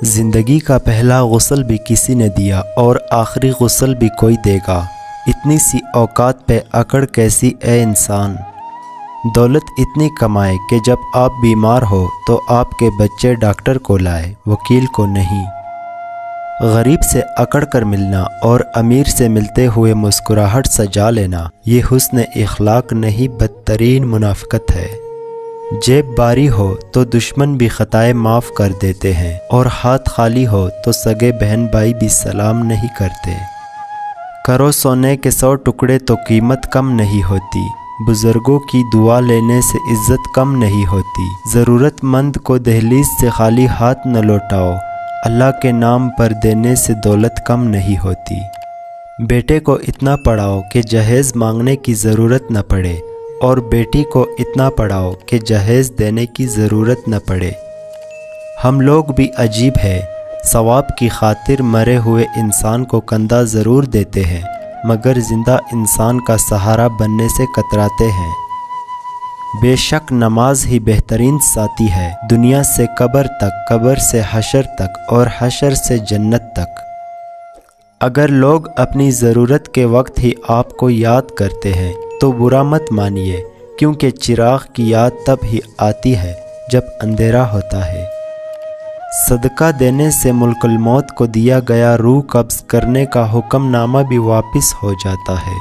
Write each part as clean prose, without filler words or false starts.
زندگی کا پہلا غسل بھی کسی نے دیا اور آخری غسل بھی کوئی دے گا۔ اتنی سی اوقات پہ اکڑ کیسی اے انسان۔ دولت اتنی کمائے کہ جب آپ بیمار ہو تو آپ کے بچے ڈاکٹر کو لائے، وکیل کو نہیں۔ غریب سے اکڑ کر ملنا اور امیر سے ملتے ہوئے مسکراہٹ سجا لینا، یہ حسن اخلاق نہیں بدترین منافقت ہے۔ جیب باری ہو تو دشمن بھی خطائیں معاف کر دیتے ہیں، اور ہاتھ خالی ہو تو سگے بہن بھائی بھی سلام نہیں کرتے۔ کرو سونے کے 100 ٹکڑے تو قیمت کم نہیں ہوتی، بزرگوں کی دعا لینے سے عزت کم نہیں ہوتی۔ ضرورت مند کو دہلیز سے خالی ہاتھ نہ لوٹاؤ، اللہ کے نام پر دینے سے دولت کم نہیں ہوتی۔ بیٹے کو اتنا پڑھاؤ کہ جہیز مانگنے کی ضرورت نہ پڑے، اور بیٹی کو اتنا پڑھاؤ کہ جہیز دینے کی ضرورت نہ پڑے۔ ہم لوگ بھی عجیب ہے، ثواب کی خاطر مرے ہوئے انسان کو کندھا ضرور دیتے ہیں، مگر زندہ انسان کا سہارا بننے سے کتراتے ہیں۔ بے شک نماز ہی بہترین ساتھی ہے، دنیا سے قبر تک، قبر سے حشر تک، اور حشر سے جنت تک۔ اگر لوگ اپنی ضرورت کے وقت ہی آپ کو یاد کرتے ہیں تو برا مت مانیے، کیونکہ چراغ کی یاد تب ہی آتی ہے جب اندھیرا ہوتا ہے۔ صدقہ دینے سے ملک الموت کو دیا گیا روح قبض کرنے کا حکم نامہ بھی واپس ہو جاتا ہے۔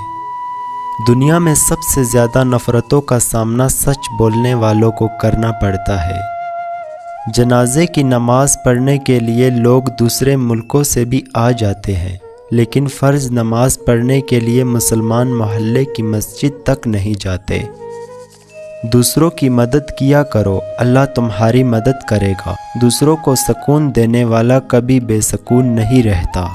دنیا میں سب سے زیادہ نفرتوں کا سامنا سچ بولنے والوں کو کرنا پڑتا ہے۔ جنازے کی نماز پڑھنے کے لیے لوگ دوسرے ملکوں سے بھی آ جاتے ہیں، لیکن فرض نماز پڑھنے کے لیے مسلمان محلے کی مسجد تک نہیں جاتے۔ دوسروں کی مدد کیا کرو، اللہ تمہاری مدد کرے گا۔ دوسروں کو سکون دینے والا کبھی بے سکون نہیں رہتا۔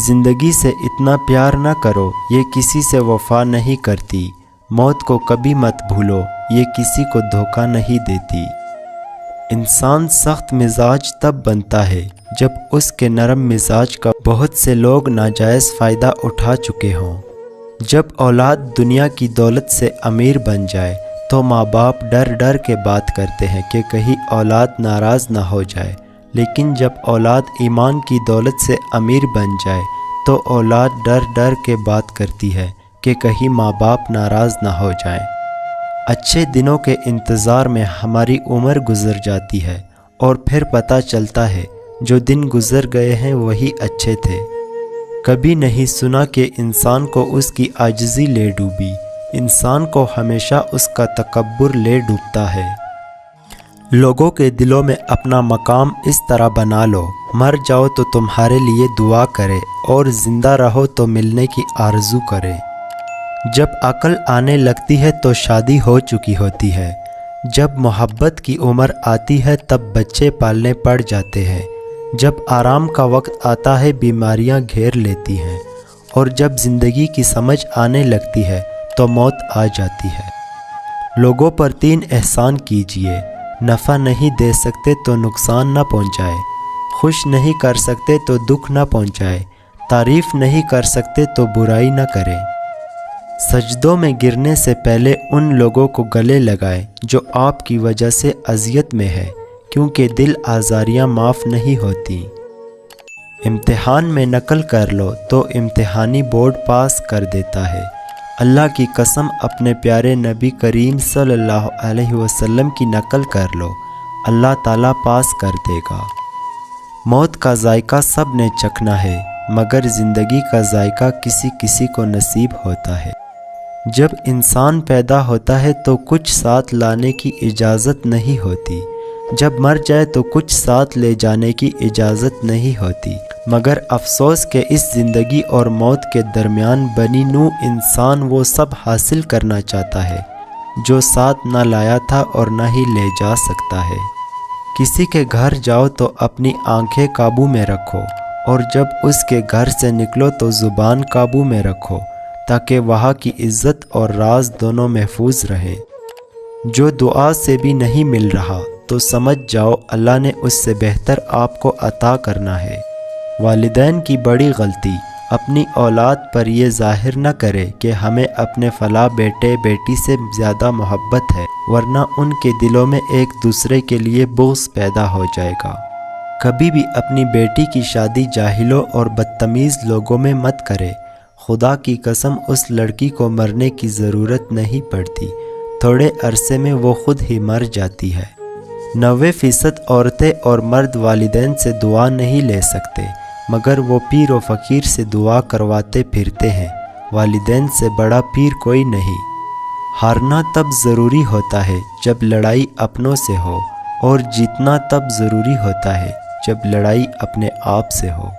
زندگی سے اتنا پیار نہ کرو، یہ کسی سے وفا نہیں کرتی۔ موت کو کبھی مت بھولو، یہ کسی کو دھوکہ نہیں دیتی۔ انسان سخت مزاج تب بنتا ہے جب اس کے نرم مزاج کا بہت سے لوگ ناجائز فائدہ اٹھا چکے ہوں۔ جب اولاد دنیا کی دولت سے امیر بن جائے تو ماں باپ ڈر ڈر کے بات کرتے ہیں کہ کہیں اولاد ناراض نہ ہو جائے، لیکن جب اولاد ایمان کی دولت سے امیر بن جائے تو اولاد ڈر ڈر کے بات کرتی ہے کہ کہیں ماں باپ ناراض نہ ہو جائیں۔ اچھے دنوں کے انتظار میں ہماری عمر گزر جاتی ہے، اور پھر پتہ چلتا ہے جو دن گزر گئے ہیں وہی اچھے تھے۔ کبھی نہیں سنا کہ انسان کو اس کی عاجزی لے ڈوبی، انسان کو ہمیشہ اس کا تکبر لے ڈوبتا ہے۔ لوگوں کے دلوں میں اپنا مقام اس طرح بنا لو، مر جاؤ تو تمہارے لیے دعا کرے، اور زندہ رہو تو ملنے کی آرزو کرے۔ جب عقل آنے لگتی ہے تو شادی ہو چکی ہوتی ہے، جب محبت کی عمر آتی ہے تب بچے پالنے پڑ جاتے ہیں، جب آرام کا وقت آتا ہے بیماریاں گھیر لیتی ہیں، اور جب زندگی کی سمجھ آنے لگتی ہے تو موت آ جاتی ہے۔ لوگوں پر 3 احسان کیجئے، نفع نہیں دے سکتے تو نقصان نہ پہنچائے، خوش نہیں کر سکتے تو دکھ نہ پہنچائے، تعریف نہیں کر سکتے تو برائی نہ کریں۔ سجدوں میں گرنے سے پہلے ان لوگوں کو گلے لگائیں جو آپ کی وجہ سے اذیت میں ہے، کیونکہ دل آزاریاں معاف نہیں ہوتی۔ امتحان میں نقل کر لو تو امتحانی بورڈ پاس کر دیتا ہے۔ اللہ کی قسم اپنے پیارے نبی کریم صلی اللہ علیہ وسلم کی نقل کر لو، اللہ تعالیٰ پاس کر دے گا۔ موت کا ذائقہ سب نے چکھنا ہے، مگر زندگی کا ذائقہ کسی کسی کو نصیب ہوتا ہے۔ جب انسان پیدا ہوتا ہے تو کچھ ساتھ لانے کی اجازت نہیں ہوتی، جب مر جائے تو کچھ ساتھ لے جانے کی اجازت نہیں ہوتی، مگر افسوس کہ اس زندگی اور موت کے درمیان بنی نوع انسان وہ سب حاصل کرنا چاہتا ہے جو ساتھ نہ لایا تھا اور نہ ہی لے جا سکتا ہے۔ کسی کے گھر جاؤ تو اپنی آنکھیں قابو میں رکھو، اور جب اس کے گھر سے نکلو تو زبان قابو میں رکھو، تاکہ وہاں کی عزت اور راز دونوں محفوظ رہیں۔ جو دعا سے بھی نہیں مل رہا تو سمجھ جاؤ اللہ نے اس سے بہتر آپ کو عطا کرنا ہے۔ والدین کی بڑی غلطی اپنی اولاد پر یہ ظاہر نہ کرے کہ ہمیں اپنے فلاں بیٹے بیٹی سے زیادہ محبت ہے، ورنہ ان کے دلوں میں ایک دوسرے کے لیے بغض پیدا ہو جائے گا۔ کبھی بھی اپنی بیٹی کی شادی جاہلوں اور بدتمیز لوگوں میں مت کرے۔ خدا کی قسم اس لڑکی کو مرنے کی ضرورت نہیں پڑتی، تھوڑے عرصے میں وہ خود ہی مر جاتی ہے۔ 90% عورتیں اور مرد والدین سے دعا نہیں لے سکتے، مگر وہ پیر و فقیر سے دعا کرواتے پھرتے ہیں۔ والدین سے بڑا پیر کوئی نہیں۔ ہارنا تب ضروری ہوتا ہے جب لڑائی اپنوں سے ہو، اور جیتنا تب ضروری ہوتا ہے جب لڑائی اپنے آپ سے ہو۔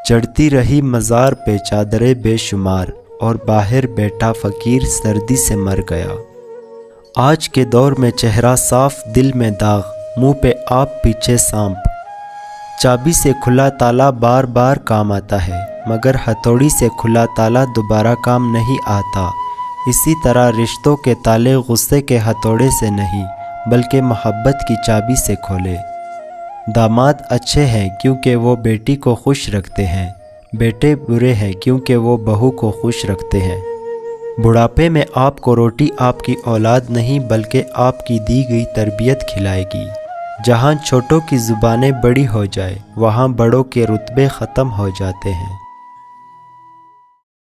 چڑھتی رہی مزار پہ چادریں بے شمار، اور باہر بیٹھا فقیر سردی سے مر گیا۔ آج کے دور میں چہرہ صاف، دل میں داغ، منہ پہ آپ پیچھے سانپ۔ چابی سے کھلا تالا بار بار کام آتا ہے، مگر ہتھوڑی سے کھلا تالا دوبارہ کام نہیں آتا۔ اسی طرح رشتوں کے تالے غصے کے ہتھوڑے سے نہیں، بلکہ محبت کی چابی سے کھولے۔ داماد اچھے ہیں کیونکہ وہ بیٹی کو خوش رکھتے ہیں، بیٹے برے ہیں کیونکہ وہ بہو کو خوش رکھتے ہیں۔ بڑھاپے میں آپ کو روٹی آپ کی اولاد نہیں بلکہ آپ کی دی گئی تربیت کھلائے گی۔ جہاں چھوٹوں کی زبانیں بڑی ہو جائے، وہاں بڑوں کے رتبے ختم ہو جاتے ہیں۔